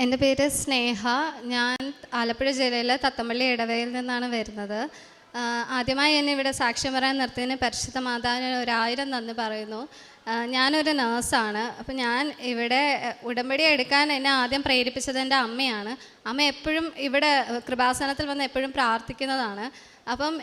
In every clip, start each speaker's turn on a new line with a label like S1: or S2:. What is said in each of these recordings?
S1: എൻ്റെ പേര് സ്നേഹ. ഞാൻ ആലപ്പുഴ ജില്ലയിലെ തത്തമ്പള്ളി ഇടവയിൽ നിന്നാണ് വരുന്നത്. ആദ്യമായി എന്നെ ഇവിടെ സാക്ഷ്യം പറയാൻ നിർത്തിയതിന് പരിശുദ്ധ മാതാവിന് 1000 നന്ദി പറയുന്നു. ഞാനൊരു നേഴ്സാണ്. അപ്പോൾ ഞാൻ ഇവിടെ ഉടമ്പടി എടുക്കാൻ എന്നെ ആദ്യം പ്രേരിപ്പിച്ചത് എൻ്റെ അമ്മയാണ്. അമ്മ എപ്പോഴും ഇവിടെ കൃപാസനത്തിൽ വന്ന് എപ്പോഴും പ്രാർത്ഥിക്കുന്നതാണ്. അപ്പം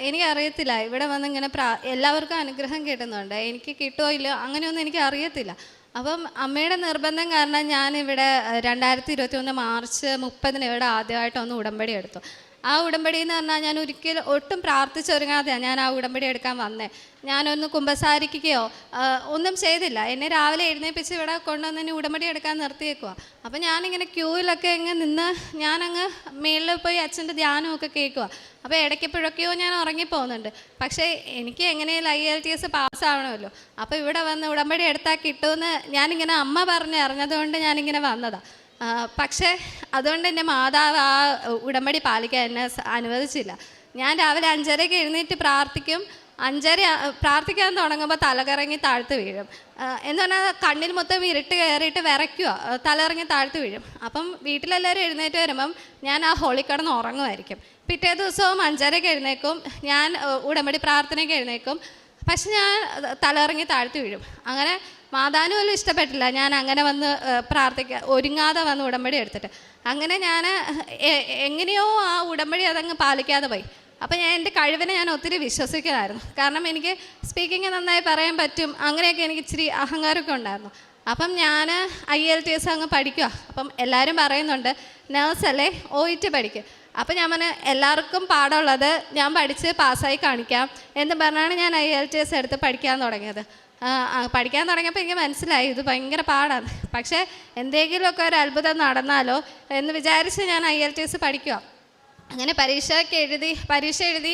S1: എനിക്കറിയത്തില്ല, ഇവിടെ വന്ന് ഇങ്ങനെ എല്ലാവർക്കും അനുഗ്രഹം കിട്ടുന്നുണ്ട്, എനിക്ക് കിട്ടുമോ ഇല്ലയോ അങ്ങനെയൊന്നും എനിക്ക് അറിയത്തില്ല. അപ്പം അമ്മയുടെ നിർബന്ധം കാരണം ഞാനിവിടെ 2021 മാർച്ച് 30 ഇവിടെ ആദ്യമായിട്ട് ഒന്ന് ഉടമ്പടി എടുത്തു. ആ ഉടമ്പടി എന്ന് പറഞ്ഞാൽ ഞാൻ ഒട്ടും പ്രാർത്ഥിച്ചൊരുങ്ങാതെയാണ് ഞാൻ ആ ഉടമ്പടി എടുക്കാൻ വന്നേ. ഞാനൊന്ന് കുമ്പസാരിക്കുകയോ ഒന്നും ചെയ്തില്ല. എന്നെ രാവിലെ എഴുന്നേൽപ്പിച്ച് ഇവിടെ കൊണ്ടുവന്ന് എന്നെ ഉടമ്പടി എടുക്കാൻ നിർത്തിയേക്കുക. അപ്പം ഞാനിങ്ങനെ ക്യൂവിലൊക്കെ നിന്ന് ഞാനങ്ങ് മേളിൽ പോയി അച്ഛൻ്റെ ധ്യാനമൊക്കെ കേൾക്കുക. അപ്പോൾ ഇടയ്ക്കെപ്പോഴൊക്കെയോ ഞാൻ ഉറങ്ങിപ്പോകുന്നുണ്ട്. പക്ഷേ എനിക്ക് എങ്ങനെയും IELTS പാസ്സാവണമല്ലോ. അപ്പോൾ ഇവിടെ വന്ന് ഉടമ്പടി എടുത്താൽ കിട്ടുമെന്ന് ഞാനിങ്ങനെ അമ്മ പറഞ്ഞ് അറിഞ്ഞതുകൊണ്ട് ഞാനിങ്ങനെ വന്നതാണ്. പക്ഷേ അതുകൊണ്ട് എൻ്റെ മാതാവ് ആ ഉടമ്പടി പാലിക്കാൻ എന്നെ അനുവദിച്ചില്ല. ഞാൻ രാവിലെ 5:30 എഴുന്നേറ്റ് പ്രാർത്ഥിക്കും. 5:30 പ്രാർത്ഥിക്കാൻ തുടങ്ങുമ്പോൾ തലകറങ്ങി താഴ്ത്ത് വീഴും. എന്ന് പറഞ്ഞാൽ കണ്ണിൽ മൊത്തം ഇരുട്ട് കയറിയിട്ട് വിറയ്ക്കുക, തലകറങ്ങി താഴ്ത്ത് വീഴും. അപ്പം വീട്ടിലെല്ലാവരും എഴുന്നേറ്റ് വരുമ്പം ഞാൻ ആ ഹോളിൽ കിടന്ന് ഉറങ്ങുമായിരിക്കും. പിറ്റേ ദിവസവും 5:30 എഴുന്നേക്കും, ഞാൻ ഉടമ്പടി പ്രാർത്ഥനയ്ക്ക് എഴുന്നേക്കും. പക്ഷെ ഞാൻ തലകറങ്ങി താഴ്ത്തി വീഴും. അങ്ങനെ മാതാവിന് പോലും ഇഷ്ടപ്പെട്ടില്ല ഞാൻ അങ്ങനെ വന്ന് ഒരുങ്ങാതെ വന്ന് ഉടമ്പടി എടുത്തിട്ട്. അങ്ങനെ ഞാൻ എങ്ങനെയോ ആ ഉടമ്പടി അതങ്ങ് പാലിക്കാതെ പോയി. അപ്പം എൻ്റെ കഴിവിനെ ഞാൻ ഒത്തിരി വിശ്വസിക്കുമായിരുന്നു. കാരണം എനിക്ക് സ്പീക്കിങ് നന്നായി പറയാൻ പറ്റും, അങ്ങനെയൊക്കെ എനിക്ക് ഇച്ചിരി അഹങ്കാരമൊക്കെ ഉണ്ടായിരുന്നു. അപ്പം ഞാൻ IELTS അങ്ങ് പഠിക്കുക. അപ്പം എല്ലാവരും പറയുന്നുണ്ട് നേഴ്സല്ലേ OET പഠിക്കുക. അപ്പം ഞാൻ എല്ലാവർക്കും പാടുള്ളത് ഞാൻ പഠിച്ച് പാസ്സായി കാണിക്കാം എന്ന് പറഞ്ഞാണ് ഞാൻ IELTS എടുത്ത് പഠിക്കാൻ തുടങ്ങിയത്. പഠിക്കാൻ തുടങ്ങിയപ്പോൾ എനിക്ക് മനസ്സിലായി ഇത് ഭയങ്കര പാടാണ്. പക്ഷേ എന്തെങ്കിലുമൊക്കെ ഒരു അത്ഭുതം നടന്നാലോ എന്ന് വിചാരിച്ച് ഞാൻ IELTS പഠിക്കുക. അങ്ങനെ പരീക്ഷ എഴുതി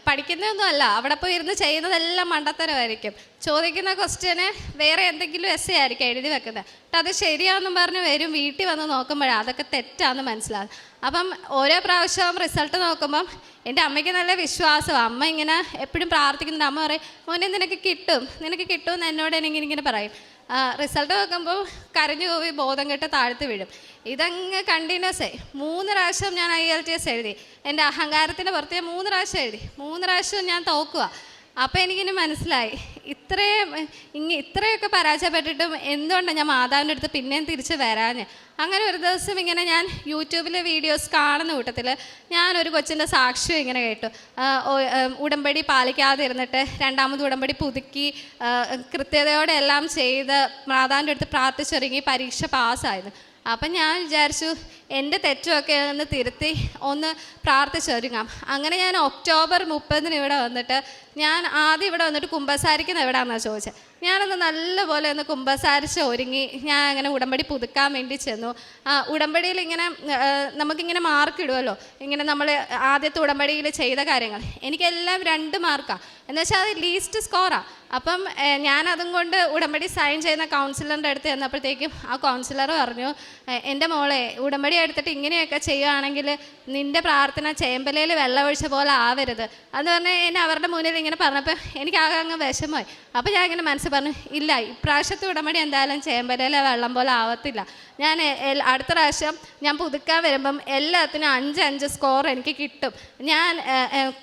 S1: പഠിക്കുന്നതൊന്നുമല്ല, അവിടെ പോയി ഇരുന്ന് ചെയ്യുന്നതെല്ലാം മണ്ടത്തരമായിരിക്കും. ചോദിക്കുന്ന ക്വസ്റ്റ്യന് വേറെ എന്തെങ്കിലും essay ആയിരിക്കും എഴുതി വെക്കുന്നത്. എന്നിട്ട് അത് ശരിയാണെന്നും പറഞ്ഞ് വരും. വീട്ടിൽ വന്ന് നോക്കുമ്പോഴാണ് അതൊക്കെ തെറ്റാണെന്ന് മനസ്സിലാകും. അപ്പം ഓരോ പ്രാവശ്യവും റിസൾട്ട് നോക്കുമ്പം എൻ്റെ അമ്മയ്ക്ക് നല്ല വിശ്വാസമാണ്. അമ്മ ഇങ്ങനെ എപ്പോഴും പ്രാർത്ഥിക്കുന്നുണ്ട്. അമ്മ പറയും മോനെ നിനക്ക് കിട്ടുമെന്ന് എന്നോട് ഇങ്ങനെ പറയും. റിസൾട്ട് നോക്കുമ്പോൾ കരഞ്ഞു പോയി ബോധം കെട്ട് താഴ്ത്ത് വീഴും. ഇതങ്ങ് കണ്ടിന്യൂസ് 3 പ്രാവശ്യം ഞാൻ IELTS എഴുതി. എൻ്റെ അഹങ്കാരത്തിൻ്റെ പുറത്ത് 3 പ്രാവശ്യം എഴുതി. 3 പ്രാവശ്യം ഞാൻ തോക്കുക. അപ്പോൾ എനിക്കിനി മനസ്സിലായി ഇത്രയൊക്കെ പരാജയപ്പെട്ടിട്ടും എന്തുകൊണ്ടാണ് ഞാൻ മാതാവിൻ്റെ അടുത്ത് പിന്നെയും തിരിച്ച് വരാഞ്ഞ്. അങ്ങനെ ഒരു ദിവസം ഇങ്ങനെ ഞാൻ യൂട്യൂബിലെ വീഡിയോസ് കാണുന്ന കൂട്ടത്തിൽ ഞാനൊരു കൊച്ചിൻ്റെ സാക്ഷ്യം ഇങ്ങനെ കേട്ടു. ഉടമ്പടി പാലിക്കാതെ ഇരുന്നിട്ട് 2ാമത് ഉടമ്പടി പുതുക്കി കൃത്യതയോടെ എല്ലാം ചെയ്ത് മാതാവിൻ്റെ അടുത്ത് പ്രാർത്ഥിച്ചൊരുങ്ങി പരീക്ഷ പാസ്സായിരുന്നു. അപ്പം ഞാൻ വിചാരിച്ചു എൻ്റെ തെറ്റുമൊക്കെ ഒന്ന് തിരുത്തി ഒന്ന് പ്രാർത്ഥിച്ചൊരുങ്ങാം. അങ്ങനെ ഞാൻ ഒക്ടോബർ 30 ഇവിടെ വന്നിട്ട് ഞാൻ ആദ്യം ഇവിടെ വന്നിട്ട് കുമ്പസാരിക്കുന്നത് എവിടെയാണെന്നാണ് ചോദിച്ചത്. ഞാനൊന്ന് നല്ലപോലെ ഒന്ന് കുമ്പസാരിച്ച് ഒരുങ്ങി ഞാൻ അങ്ങനെ ഉടമ്പടി പുതുക്കാൻ വേണ്ടി ചെന്നു. ഉടമ്പടിയിൽ ഇങ്ങനെ നമുക്കിങ്ങനെ മാർക്ക് ഇടുമല്ലോ, ഇങ്ങനെ നമ്മൾ ആദ്യത്തെ ഉടമ്പടിയിൽ ചെയ്ത കാര്യങ്ങൾ എനിക്കെല്ലാം 2 മാർക്കാണ്. എന്നുവെച്ചാൽ അത് ലീസ്റ്റ് സ്കോറാണ്. അപ്പം ഞാനതും കൊണ്ട് ഉടമ്പടി സൈൻ ചെയ്യുന്ന കൗൺസിലറിൻ്റെ അടുത്ത് ചെന്നപ്പോഴത്തേക്കും ആ കൗൺസിലർ പറഞ്ഞു എൻ്റെ മോളെ ഉടമ്പടി എടുത്തിട്ട് ഇങ്ങനെയൊക്കെ ചെയ്യുകയാണെങ്കിൽ നിൻ്റെ പ്രാർത്ഥന ചേമ്പലയിൽ വെള്ളമൊഴിച്ച പോലെ ആവരുത് എന്ന് പറഞ്ഞ് എന്നെ അവരുടെ മുന്നിൽ ഇങ്ങനെ പറഞ്ഞപ്പോൾ എനിക്കാകെ അങ്ങ് വിഷമമായി. അപ്പോൾ ഞാൻ ഇങ്ങനെ മനസ്സിൽ പറഞ്ഞു ഇല്ല ഇപ്രാവശ്യത്തെ ഉടമ്പടി എന്തായാലും ചേമ്പലയിലെ വെള്ളം പോലെ ആവത്തില്ല. ഞാൻ അടുത്ത പ്രാവശ്യം ഞാൻ പുതുക്കാൻ വരുമ്പം എല്ലാത്തിനും 5 സ്കോർ എനിക്ക് കിട്ടും. ഞാൻ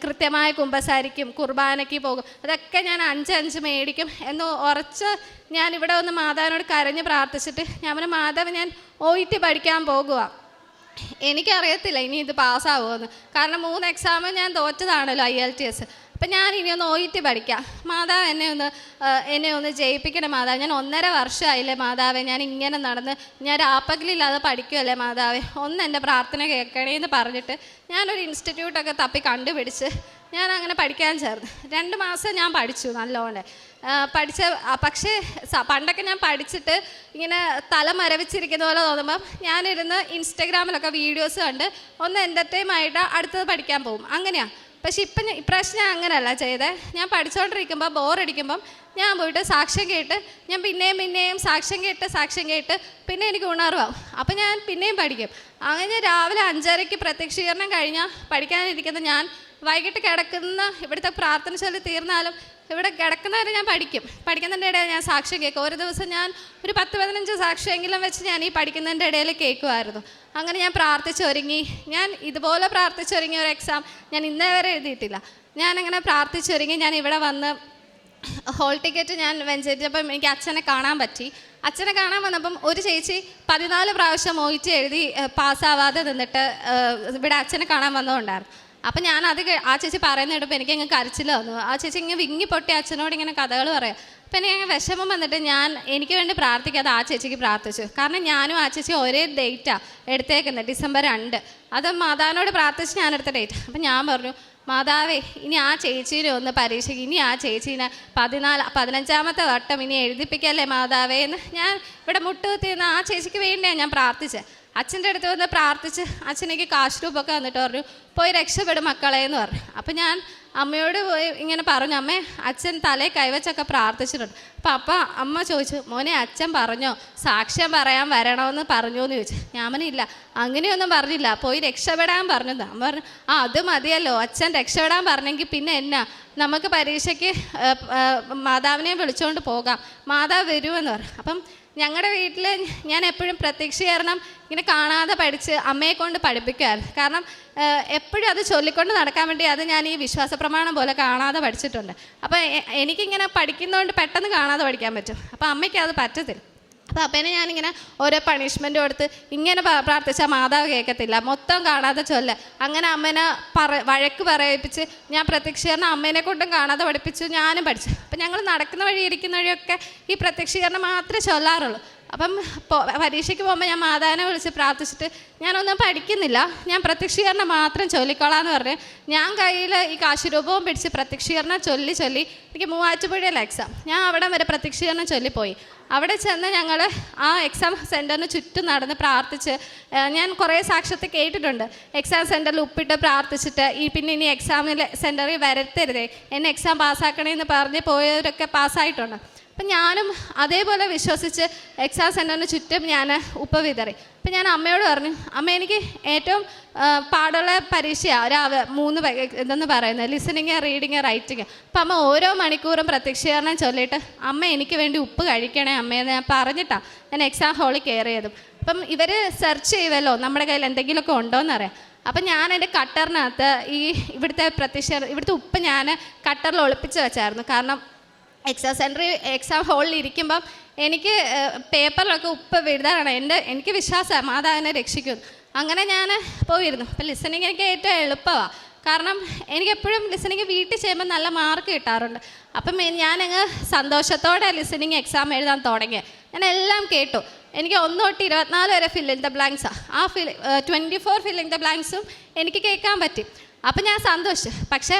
S1: കൃത്യമായി കുമ്പസാരിക്കും, കുർബാനയ്ക്ക് പോകും, അതൊക്കെ ഞാൻ 5 മേടിക്കും എന്ന് ഉറച്ച് ഞാൻ ഇവിടെ വന്ന് മാതാവിനോട് കരഞ്ഞ് പ്രാർത്ഥിച്ചിട്ട് ഞാൻ മാതാവ് ഞാൻ OET പഠിക്കാൻ പോകുക. എനിക്കറിയത്തില്ല ഇനി ഇത് പാസ്സാവുമെന്ന്. കാരണം 3 എക്സാം ഞാൻ തോറ്റതാണല്ലോ IELTS. അപ്പം ഞാൻ ഇനി ഒന്ന് OET പഠിക്കാം. മാതാവ് എന്നെ ഒന്ന് ജയിപ്പിക്കണം മാതാവ്. ഞാൻ 1.5 വർഷമായില്ലേ മാതാവേ ഞാൻ ഇങ്ങനെ നടന്ന് ഞാൻ രാപ്പകലില്ലാതെ പഠിക്കുമല്ലേ മാതാവേ, ഒന്ന് എൻ്റെ പ്രാർത്ഥന കേൾക്കണേന്ന് പറഞ്ഞിട്ട് ഞാനൊരു ഇൻസ്റ്റിറ്റ്യൂട്ടൊക്കെ തപ്പി കണ്ടുപിടിച്ച് ഞാൻ അങ്ങനെ പഠിക്കാൻ ചേർന്നു. 2 മാസം ഞാൻ പഠിച്ചു നല്ലോണം പക്ഷേ പണ്ടൊക്കെ ഞാൻ പഠിച്ചിട്ട് ഇങ്ങനെ തല മരവിച്ചിരിക്കുന്ന പോലെ തോന്നുമ്പം ഞാനിരുന്ന് ഇൻസ്റ്റഗ്രാമിലൊക്കെ വീഡിയോസ് കണ്ട് ഒന്ന് എൻ്റർടൈമായിട്ട് അടുത്തത് പഠിക്കാൻ പോകും. അങ്ങനെയാണ്. പക്ഷെ ഇപ്രാവശ്യം ഞാൻ അങ്ങനെയല്ല ചെയ്തത്. ഞാൻ പഠിച്ചുകൊണ്ടിരിക്കുമ്പോൾ ബോറടിക്കുമ്പം ഞാൻ പോയിട്ട് സാക്ഷ്യം കേട്ട് ഞാൻ പിന്നെയും സാക്ഷ്യം കേട്ട് പിന്നെ എനിക്ക് ഉണർവാകും. അപ്പം ഞാൻ പിന്നെയും പഠിക്കും. അങ്ങനെ രാവിലെ 5:30 പ്രത്യക്ഷീകരണം കഴിഞ്ഞാൽ പഠിക്കാനിരിക്കുന്ന ഞാൻ വൈകിട്ട് കിടക്കുന്ന ഇവിടുത്തെ പ്രാർത്ഥന ചൊല്ലി തീർന്നാലും ഇവിടെ കിടക്കുന്നവരെ ഞാൻ പഠിക്കുന്നതിൻ്റെ ഇടയിൽ ഞാൻ സാക്ഷ്യം കേൾക്കും. ഒരു ദിവസം ഞാൻ ഒരു 10-15 സാക്ഷ്യമെങ്കിലും വെച്ച് ഞാൻ ഈ പഠിക്കുന്നതിൻ്റെ ഇടയിൽ കേൾക്കുമായിരുന്നു. അങ്ങനെ ഞാൻ പ്രാർത്ഥിച്ചൊരുങ്ങി. ഞാൻ ഇതുപോലെ പ്രാർത്ഥിച്ചൊരുങ്ങിയ ഒരു എക്സാം ഞാൻ ഇന്നേ വരെ എഴുതിയിട്ടില്ല. ഞാനങ്ങനെ പ്രാർത്ഥിച്ചൊരുങ്ങി ഞാൻ ഇവിടെ വന്ന് ഹോൾ ടിക്കറ്റ് ഞാൻ വെഞ്ചരിച്ചപ്പം എനിക്ക് അച്ഛനെ കാണാൻ പറ്റി. അച്ഛനെ കാണാൻ വന്നപ്പം ഒരു ചേച്ചി 14 പ്രാവശ്യം OET എഴുതി പാസ്സാവാതെ നിന്നിട്ട് ഇവിടെ അച്ഛനെ കാണാൻ വന്നതുകൊണ്ടായിരുന്നു. അപ്പം ഞാനത് ആ ചേച്ചി പറയുന്ന കേട്ടപ്പോൾ എനിക്കങ്ങ് കരച്ചിൽ വന്നു. ആ ചേച്ചി ഇങ്ങനെ വിങ്ങി പൊട്ടി അച്ഛനോട് ഇങ്ങനെ കഥകൾ പറയാം. അപ്പം എനിക്കങ്ങ് വിഷമം വന്നിട്ട് ഞാൻ എനിക്ക് വേണ്ടി പ്രാർത്ഥിക്കാതെ ആ ചേച്ചിക്ക് പ്രാർത്ഥിച്ചു. കാരണം ഞാനും ആ ചേച്ചി ഒരേ ഡേറ്റാണ് എടുത്തേക്കുന്നത്, December 2. അത് മാതാവിനോട് പ്രാർത്ഥിച്ച് ഞാൻ എടുത്ത ഡേറ്റ്. അപ്പം ഞാൻ പറഞ്ഞു, മാതാവേ ഇനി ആ ചേച്ചീനെ ഒന്ന് പരീക്ഷയ്ക്ക്, ഇനി ആ ചേച്ചീനെ 15ാമത്തെ വട്ടം ഇനി എഴുതിപ്പിക്കല്ലേ മാതാവേ എന്ന് ഞാൻ ഇവിടെ മുട്ടുകുത്തിയിരുന്ന ആ ചേച്ചിക്ക് വേണ്ടിയാണ് ഞാൻ പ്രാർത്ഥിച്ചത്. അച്ഛൻ്റെ അടുത്ത് വന്ന് പ്രാർത്ഥിച്ച് അച്ഛനേക്ക് കാശ് രൂപമൊക്കെ വന്നിട്ട് പറഞ്ഞു, പോയി രക്ഷപ്പെടും മക്കളെ എന്ന് പറഞ്ഞു. അപ്പം ഞാൻ അമ്മയോട് പോയി ഇങ്ങനെ പറഞ്ഞു, അമ്മേ അച്ഛൻ തലയിൽ കൈവച്ചൊക്കെ പ്രാർത്ഥിച്ചിട്ടുണ്ട്. അപ്പം അമ്മ ചോദിച്ചു, മോനെ അച്ഛൻ പറഞ്ഞോ സാക്ഷ്യം പറയാൻ വരണമെന്ന് പറഞ്ഞോ എന്ന് ചോദിച്ചു. ഞാൻ പറഞ്ഞില്ല, അങ്ങനെയൊന്നും പറഞ്ഞില്ല, പോയി രക്ഷപ്പെടാൻ പറഞ്ഞതാ. അമ്മ പറഞ്ഞു, അത് മതിയല്ലോ, അച്ഛൻ രക്ഷപ്പെടാൻ പറഞ്ഞെങ്കിൽ പിന്നെ എന്നാ, നമുക്ക് പരീക്ഷയ്ക്ക് മാതാവിനെ വിളിച്ചുകൊണ്ട് പോകാം, മാതാവ് വരുമെന്ന് പറഞ്ഞു. അപ്പം ഞങ്ങളുടെ വീട്ടിൽ ഞാൻ എപ്പോഴും പ്രത്യക്ഷീകരണം ഇങ്ങനെ കാണാതെ പഠിച്ച് അമ്മയെ കൊണ്ട് പഠിപ്പിക്കുമായിരുന്നു. കാരണം എപ്പോഴും അത് ചൊല്ലിക്കൊണ്ട് നടക്കാൻ വേണ്ടി അത് ഞാൻ ഈ വിശ്വാസ പ്രമാണം പോലെ കാണാതെ പഠിച്ചിട്ടുണ്ട്. അപ്പോൾ എനിക്കിങ്ങനെ പഠിക്കുന്നതുകൊണ്ട് പെട്ടെന്ന് കാണാതെ പഠിക്കാൻ പറ്റും. അപ്പോൾ അമ്മയ്ക്ക് അത് പറ്റത്തില്ല. അപ്പോൾ അപ്പനെ ഞാനിങ്ങനെ ഓരോ പണിഷ്മെൻറ്റ് കൊടുത്ത് ഇങ്ങനെ പ്രാർത്ഥിച്ചാൽ മാതാവ് കേൾക്കത്തില്ല, മൊത്തം കാണാതെ ചൊല്ല. അങ്ങനെ അമ്മേനെ വഴക്ക് പറയിപ്പിച്ച് ഞാൻ പ്രത്യക്ഷീകരണം അമ്മേനെ കൊണ്ടും കാണാതെ പഠിപ്പിച്ചു, ഞാനും പഠിച്ചു. അപ്പം ഞങ്ങൾ നടക്കുന്ന വഴി ഇരിക്കുന്ന വഴിയൊക്കെ ഈ പ്രത്യക്ഷീകരണം മാത്രമേ ചൊല്ലാറുള്ളൂ. അപ്പം പരീക്ഷയ്ക്ക് പോകുമ്പോൾ ഞാൻ മാതാവിനെ വിളിച്ച് പ്രാർത്ഥിച്ചിട്ട് ഞാനൊന്നും പഠിക്കുന്നില്ല, ഞാൻ പ്രത്യക്ഷീകരണം മാത്രം ചൊല്ലിക്കോളാന്ന് പറഞ്ഞ് ഞാൻ കയ്യിൽ ഈ കാശുരൂപവും പിടിച്ച് പ്രത്യക്ഷീകരണം ചൊല്ലി എനിക്ക് മൂവാറ്റുപുഴയിലെ എക്സാം, ഞാൻ അവിടെ വരെ പ്രത്യക്ഷീകരണം ചൊല്ലിപ്പോയി. അവിടെ ചെന്ന് ഞങ്ങൾ ആ എക്സാം സെൻറ്ററിന് ചുറ്റും നടന്ന് പ്രാർത്ഥിച്ച് ഞാൻ കുറേ സാക്ഷ്യത്തെ കേട്ടിട്ടുണ്ട്. എക്സാം സെൻറ്ററിൽ ഉപ്പിട്ട് പ്രാർത്ഥിച്ചിട്ട് പിന്നെ ഇനി എക്സാമിൽ സെൻറ്ററിൽ വരത്തരുതേ, എന്നെ എക്സാം പാസ്സാക്കണമെന്ന് പറഞ്ഞ് പോയവരൊക്കെ പാസ്സായിട്ടുണ്ട്. അപ്പം ഞാനും അതേപോലെ വിശ്വസിച്ച് എക്സാം സെൻറ്ററിന് ചുറ്റും ഞാൻ ഉപ്പ് വിതറി. അപ്പം ഞാൻ അമ്മയോട് പറഞ്ഞു, അമ്മ എനിക്ക് ഏറ്റവും പാടുള്ള പരീക്ഷയാണ് 3 ഇതെന്ന് പറയുന്നത്, ലിസണിങ്, റീഡിങ്, റൈറ്റിങ്. അപ്പം അമ്മ ഓരോ മണിക്കൂറും പ്രത്യക്ഷീകരണം ചൊല്ലിയിട്ട് അമ്മ എനിക്ക് വേണ്ടി ഉപ്പ് കഴിക്കണേ അമ്മയെന്ന് ഞാൻ പറഞ്ഞിട്ടാണ് ഞാൻ എക്സാം ഹാളിൽ കയറിയതും. അപ്പം ഇവർ സെർച്ച് ചെയ്യുമല്ലോ നമ്മുടെ കയ്യിൽ എന്തെങ്കിലുമൊക്കെ ഉണ്ടോയെന്നറിയാം. അപ്പം ഞാൻ എൻ്റെ കട്ടറിനകത്ത് ഇവിടുത്തെ ഉപ്പ് ഞാൻ കട്ടറിൽ ഒളിപ്പിച്ച് വെച്ചായിരുന്നു. കാരണം എക്സാം ഹാളിൽ ഇരിക്കുമ്പം എനിക്ക് പേപ്പറിലൊക്കെ ഉപ്പ് എഴുതാനാണ് എനിക്ക് വിശ്വാസമാണ് മാതാവിനെ രക്ഷിക്കും. അങ്ങനെ ഞാൻ പോയിരുന്നു. അപ്പം ലിസണിങ് എനിക്ക് ഏറ്റവും എളുപ്പമാണ്. കാരണം എനിക്കെപ്പോഴും ലിസണിങ് വീട്ടിൽ ചെയ്യുമ്പോൾ നല്ല മാർക്ക് കിട്ടാറുണ്ട്. അപ്പം ഞാനങ്ങ് സന്തോഷത്തോടെ ലിസണിങ് എക്സാം എഴുതാൻ തുടങ്ങി. ഞാൻ എല്ലാം കേട്ടു. എനിക്ക് 1 തൊട്ട് 24 വരെ ഫിൽ ഇൻ ദ ബ്ലാങ്ക്സാണ്. ആ 24 ഫിൽ ഇൻ ദ ബ്ലാങ്ക്സും എനിക്ക് കേൾക്കാൻ പറ്റി. അപ്പം ഞാൻ സന്തോഷിച്ചു. പക്ഷേ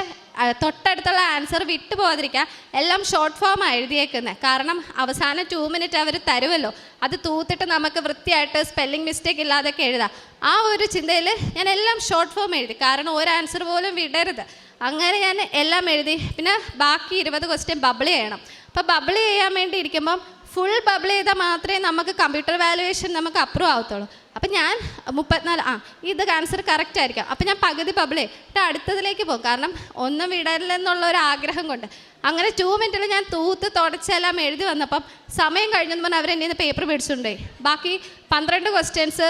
S1: തൊട്ടടുത്തുള്ള ആൻസർ വിട്ടു പോകാതിരിക്കാൻ എല്ലാം ഷോർട്ട് ഫോമാണ് എഴുതിയേക്കുന്നത്. കാരണം അവസാനം 2 മിനിറ്റ് അവർ തരുമല്ലോ, അത് തൂത്തിട്ട് നമുക്ക് വൃത്തിയായിട്ട് സ്പെല്ലിംഗ് മിസ്റ്റേക്ക് ഇല്ലാതൊക്കെ എഴുതാം. ആ ഒരു ചിന്തയിൽ ഞാൻ എല്ലാം ഷോർട്ട് ഫോം എഴുതി. കാരണം ഒരു ആൻസർ പോലും വിടരുത്. അങ്ങനെ ഞാൻ എല്ലാം എഴുതി. പിന്നെ ബാക്കി 20 ക്വസ്റ്റ്യൻ ബബിൾ ചെയ്യണം. അപ്പോൾ ബബിൾ ചെയ്യാൻ വേണ്ടി ഇരിക്കുമ്പം ഫുൾ ബബിൾ ചെയ്താൽ മാത്രമേ നമുക്ക് കമ്പ്യൂട്ടർ വാലുവേഷൻ നമുക്ക് അപ്രൂവ് ആവത്തുള്ളൂ. അപ്പം ഞാൻ 34 ഇത് ആൻസർ കറക്റ്റ് ആയിരിക്കാം. അപ്പം ഞാൻ പകുതി ബബിൾ ചെയ്തിട്ട് അടുത്തതിലേക്ക് പോകും. കാരണം ഒന്നും വിടരില്ലെന്നുള്ള ഒരു ആഗ്രഹം കൊണ്ട്. അങ്ങനെ 2 മിനിറ്റിൽ ഞാൻ തൂത്ത് തുടച്ചെല്ലാം എഴുതി വന്നപ്പം സമയം കഴിഞ്ഞപ്പോൾ അവരെന്നെ നിന്ന് പേപ്പർ മേടിച്ചിട്ടുണ്ടായി. ബാക്കി 12 ക്വസ്റ്റ്യൻസ്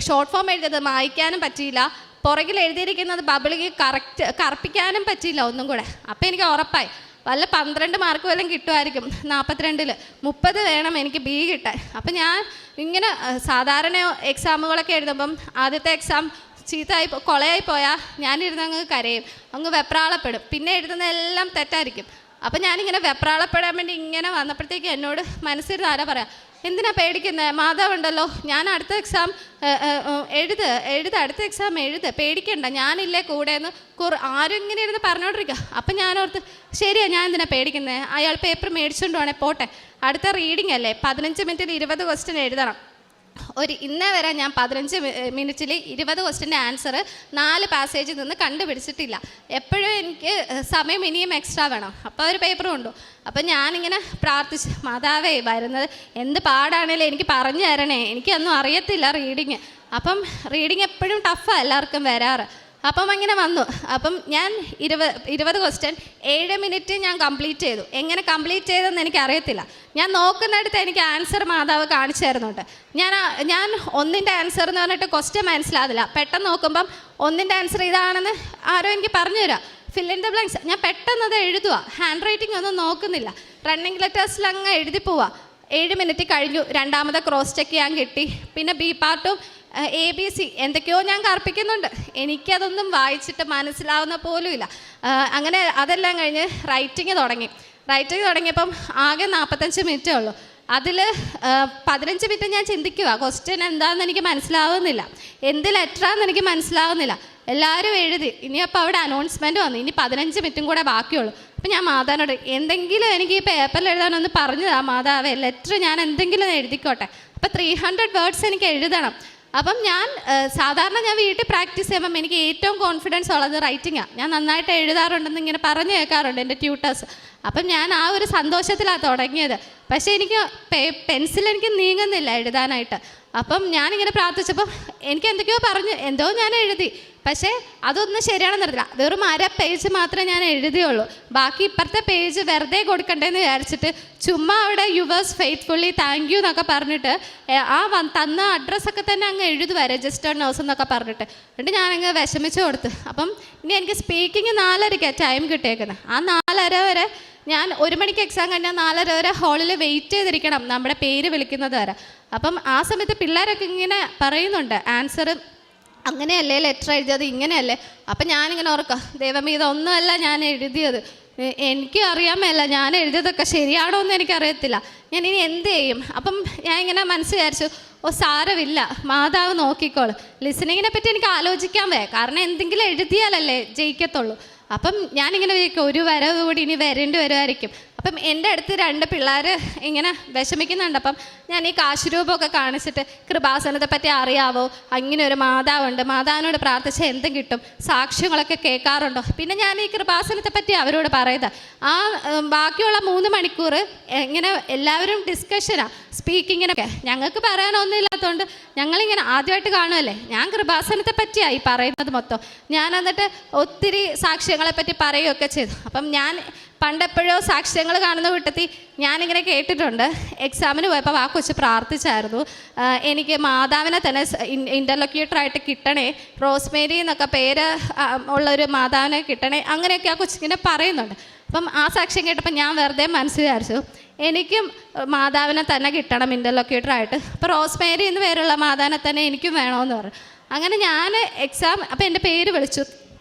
S1: ഷോർട്ട് ഫോം എഴുതിയത് വായിക്കാനും പറ്റിയില്ല, പുറകിൽ എഴുതിയിരിക്കുന്നത് ബബിളിക്ക് കറപ്പിക്കാനും പറ്റിയില്ല ഒന്നും കൂടെ. അപ്പം എനിക്ക് ഉറപ്പായി വല്ല 12 മാർക്ക് വല്ലതും കിട്ടുമായിരിക്കും. 42ൽ 30 വേണം എനിക്ക് B കിട്ടാൻ. അപ്പം ഞാൻ ഇങ്ങനെ സാധാരണ എക്സാമുകളൊക്കെ എഴുതുമ്പം ആദ്യത്തെ എക്സാം കൊളയായി പോയാൽ ഞാനിരുന്ന് അങ്ങ് കരയും, അങ്ങ് വെപ്രാളപ്പെടും. പിന്നെ എഴുതുന്നതെല്ലാം തെറ്റായിരിക്കും. അപ്പം ഞാനിങ്ങനെ വെപ്രാളപ്പെടാൻ വേണ്ടി ഇങ്ങനെ വന്നപ്പോഴത്തേക്ക് എന്നോട് മനസ്സിരുന്ന് ആരാ പറയാം, എന്തിനാ പേടിക്കുന്നത്, മാതാവുണ്ടല്ലോ, ഞാൻ അടുത്ത എക്സാം അടുത്ത എക്സാം പേടിക്കണ്ട, ഞാനില്ലേ കൂടെ എന്ന് ആരും ഇങ്ങനെ ഇരുന്ന് പറഞ്ഞുകൊണ്ടിരിക്കുക. അപ്പം ഞാനോർത്ത് ശരിയാ, ഞാൻ എന്തിനാ പേടിക്കുന്നത്, അയാൾ പേപ്പർ മേടിച്ചുകൊണ്ട് വേണേ പോട്ടെ, അടുത്ത റീഡിംഗ് അല്ലേ, 15 മിനിറ്റിൽ 20 ക്വസ്റ്റ്യൻ എഴുതണം. ഇന്നേ വരെ ഞാൻ 15 മിനിറ്റിൽ 20 ക്വസ്റ്റ്യൻ്റെ ആൻസർ 4 പാസേജിൽ നിന്ന് കണ്ടുപിടിച്ചിട്ടില്ല. എപ്പോഴും എനിക്ക് സമയം ഇനിയും എക്സ്ട്രാ വേണം. അപ്പോൾ ഒരു പേപ്പർ കൊണ്ടു. അപ്പം ഞാനിങ്ങനെ പ്രാർത്ഥിച്ച്, മാതാവേ വരുന്നത് എന്ത് പാടാണേലും എനിക്ക് പറഞ്ഞു തരണേ, എനിക്കൊന്നും അറിയത്തില്ല റീഡിങ്. അപ്പം റീഡിങ് എപ്പോഴും ടഫാണ് എല്ലാവർക്കും വരാറ്. അപ്പം അങ്ങനെ വന്നു. അപ്പം ഞാൻ 20 ക്വസ്റ്റ്യൻ 7 മിനിറ്റ് ഞാൻ കംപ്ലീറ്റ് ചെയ്തു. എങ്ങനെ കംപ്ലീറ്റ് ചെയ്തതെന്ന് എനിക്കറിയത്തില്ല. ഞാൻ നോക്കുന്നിടത്ത് എനിക്ക് ആൻസർ മാതാവ് കാണിച്ചു തരുന്നുണ്ട്. ഞാൻ ഒന്നിൻ്റെ ആൻസർ എന്ന് പറഞ്ഞിട്ട് ക്വസ്റ്റ്യൻ മനസ്സിലാവില്ല. പെട്ടെന്ന് നോക്കുമ്പം ഒന്നിൻ്റെ ആൻസർ ഇതാണെന്ന് ആരോ എനിക്ക് പറഞ്ഞു തരാം. Fill in the blanks. ഞാൻ പെട്ടെന്ന് അത് എഴുതുക. ഹാൻഡ് റൈറ്റിംഗ് ഒന്നും നോക്കുന്നില്ല. റണ്ണിങ് ലെറ്റേഴ്സിൽ അങ്ങ് എഴുതി പോവുക. 7 മിനിറ്റ് കഴിഞ്ഞു. രണ്ടാമത്തെ ക്രോസ് ചെക്ക് ചെയ്യാൻ കിട്ടി. പിന്നെ ബി പാർട്ടും ABC എന്തൊക്കെയോ ഞാൻ കർപ്പിക്കുന്നുണ്ട്. എനിക്കതൊന്നും വായിച്ചിട്ട് മനസ്സിലാവുന്ന പോലും ഇല്ല. അങ്ങനെ അതെല്ലാം കഴിഞ്ഞ് റൈറ്റിങ് തുടങ്ങിയപ്പം ആകെ 45 മിനിറ്റേ ഉള്ളൂ. അതിൽ 15 മിനിറ്റ് ഞാൻ ചിന്തിക്കുക, ക്വസ്റ്റ്യൻ എന്താണെന്ന് എനിക്ക് മനസ്സിലാവുന്നില്ല, എന്ത് ലെറ്ററാണെന്ന് എനിക്ക് മനസ്സിലാവുന്നില്ല. എല്ലാവരും എഴുതി. ഇനിയപ്പോൾ അവിടെ അനൗൺസ്മെൻറ്റ് വന്നു, ഇനി 15 മിനിറ്റും കൂടെ ബാക്കിയുള്ളൂ. അപ്പം ഞാൻ മാതാവിനോട് എന്തെങ്കിലും എനിക്ക് ഈ പേപ്പറിൽ എഴുതാനൊന്ന് പറഞ്ഞു താ മാതാവേ, ലെറ്റർ ഞാൻ എന്തെങ്കിലും എഴുതിക്കോട്ടെ. അപ്പോൾ 300 വേർഡ്സ് എനിക്ക് എഴുതണം. അപ്പം ഞാൻ സാധാരണ ഞാൻ വീട്ടിൽ പ്രാക്ടീസ് ചെയ്യുമ്പം എനിക്ക് ഏറ്റവും കോൺഫിഡൻസ് ഉള്ളത് റൈറ്റിങ്ങാണ്. ഞാൻ നന്നായിട്ട് എഴുതാറുണ്ടെന്ന് ഇങ്ങനെ പറഞ്ഞു കേൾക്കാറുണ്ട് എൻ്റെ ട്യൂട്ടേഴ്സ്. അപ്പം ഞാൻ ആ ഒരു സന്തോഷത്തിലാണ് തുടങ്ങിയത്. പക്ഷേ എനിക്ക് പെൻസിൽ എനിക്ക് നീങ്ങുന്നില്ല എഴുതാനായിട്ട്. അപ്പം ഞാനിങ്ങനെ പ്രാർത്ഥിച്ചപ്പോൾ എനിക്ക് എന്തൊക്കെയോ പറഞ്ഞു, എന്തോ ഞാൻ എഴുതി. പക്ഷേ അതൊന്നും ശരിയാണെന്ന് അറിയില്ല. വെറും 1/2 പേജ് മാത്രമേ ഞാൻ എഴുതിയുള്ളൂ. ബാക്കി ഇപ്പുറത്തെ പേജ് വെറുതെ കൊടുക്കണ്ടേന്ന് വിചാരിച്ചിട്ട് ചുമ്മാ അവിടെ യുവേഴ്സ് ഫെയ്ത്ത്ഫുള്ളി താങ്ക് യു എന്നൊക്കെ പറഞ്ഞിട്ട് തന്ന അഡ്രസ്സൊക്കെ തന്നെ അങ്ങ് എഴുതുക, രജിസ്റ്റേർഡ് നേഴ്സ് എന്നൊക്കെ പറഞ്ഞിട്ട്. എന്നിട്ട് ഞാനങ്ങ് വിഷമിച്ച് കൊടുത്ത്. അപ്പം ഇനി എനിക്ക് സ്പീക്കിങ് 4:30 ടൈം കിട്ടിയേക്കുന്നത്. ആ 4:30 വരെ ഞാൻ 1 മണിക്ക് എക്സാം കഴിഞ്ഞാൽ 4:30 വരെ ഹാളിൽ വെയിറ്റ് ചെയ്തിരിക്കണം നമ്മുടെ പേര് വിളിക്കുന്നത് വരെ. അപ്പം ആ സമയത്ത് പിള്ളേരൊക്കെ ഇങ്ങനെ പറയുന്നുണ്ട് ആൻസർ അങ്ങനെയല്ലേ, ലെറ്റർ എഴുതിയത് ഇങ്ങനെയല്ലേ. അപ്പം ഞാനിങ്ങനെ ഓർക്കുക, ദൈവമേ ഇതൊന്നുമല്ല ഞാൻ എഴുതിയത്, എനിക്ക് അറിയാൻ മേല ഞാൻ എഴുതിയതൊക്കെ ശരിയാണോ എന്ന് എനിക്കറിയത്തില്ല, ഞാൻ ഇനി എന്ത് ചെയ്യും. അപ്പം ഞാൻ ഇങ്ങനെ മനസ്സ് വിചാരിച്ചു, സാരമില്ല മാതാവ് നോക്കിക്കോളൂ. ലിസണിങ്ങിനെ പറ്റി എനിക്ക് ആലോചിക്കാൻ കാരണം എന്തെങ്കിലും എഴുതിയാലല്ലേ ജയിക്കത്തുള്ളൂ. അപ്പം ഞാനിങ്ങനെ വിചാരിക്കും, ഒരു വരവ് കൂടി ഇനി വരേണ്ടി വരുമായിരിക്കും. അപ്പം എൻ്റെ അടുത്ത് 2 പിള്ളേർ ഇങ്ങനെ വിഷമിക്കുന്നുണ്ട്. അപ്പം ഞാൻ ഈ കാശുരൂപമൊക്കെ കാണിച്ചിട്ട്, കൃപാസനത്തെ പറ്റി അറിയാവോ, അങ്ങനെ ഒരു മാതാവുണ്ട്, മാതാവിനോട് പ്രാർത്ഥിച്ചാൽ എന്തും കിട്ടും, സാക്ഷ്യങ്ങളൊക്കെ കേൾക്കാറുണ്ടോ. പിന്നെ ഞാൻ ഈ കൃപാസനത്തെ പറ്റി അവരോട് പറയുന്നത്. ആ ബാക്കിയുള്ള 3 മണിക്കൂർ ഇങ്ങനെ എല്ലാവരും ഡിസ്കഷനാണ്, സ്പീക്കിങ്ങിനൊക്കെ. ഞങ്ങൾക്ക് പറയാനൊന്നും ഇല്ലാത്തതുകൊണ്ട് ഞങ്ങളിങ്ങനെ ആദ്യമായിട്ട് കാണുമല്ലേ. ഞാൻ കൃപാസനത്തെ പറ്റിയായി പറയുന്നത് മൊത്തം. ഞാൻ എന്നിട്ട് ഒത്തിരി സാക്ഷ്യങ്ങളെ പറ്റി പറയുകയൊക്കെ ചെയ്തു. അപ്പം ഞാൻ പണ്ടെപ്പോഴോ സാക്ഷ്യങ്ങൾ കാണുന്ന കൂട്ടത്തിൽ ഞാനിങ്ങനെ കേട്ടിട്ടുണ്ട്. എക്സാമിന് പോയപ്പോൾ ആ കൊച്ച് പ്രാർത്ഥിച്ചായിരുന്നു, എനിക്ക് മാതാവിനെ തന്നെ ഇൻ്റർലൊക്യൂട്ടറായിട്ട് കിട്ടണേ, റോസ്മേരി എന്നൊക്കെ പേര് ഉള്ളൊരു മാതാവിനെ കിട്ടണേ, അങ്ങനെയൊക്കെ ആ കൊച്ചിങ്ങനെ പറയുന്നുണ്ട്. അപ്പം ആ സാക്ഷ്യം കേട്ടപ്പോൾ ഞാൻ വെറുതെ മനസ്സ് വിചാരിച്ചു, എനിക്കും മാതാവിനെ തന്നെ കിട്ടണം ഇൻ്റർലൊക്യൂട്ടറായിട്ട്. അപ്പോൾ റോസ്മേരി എന്ന് പേരുള്ള മാതാവിനെ തന്നെ എനിക്കും വേണമെന്ന് പറഞ്ഞു. അങ്ങനെ ഞാൻ എക്സാം, അപ്പോൾ എൻ്റെ പേര് വിളിച്ചു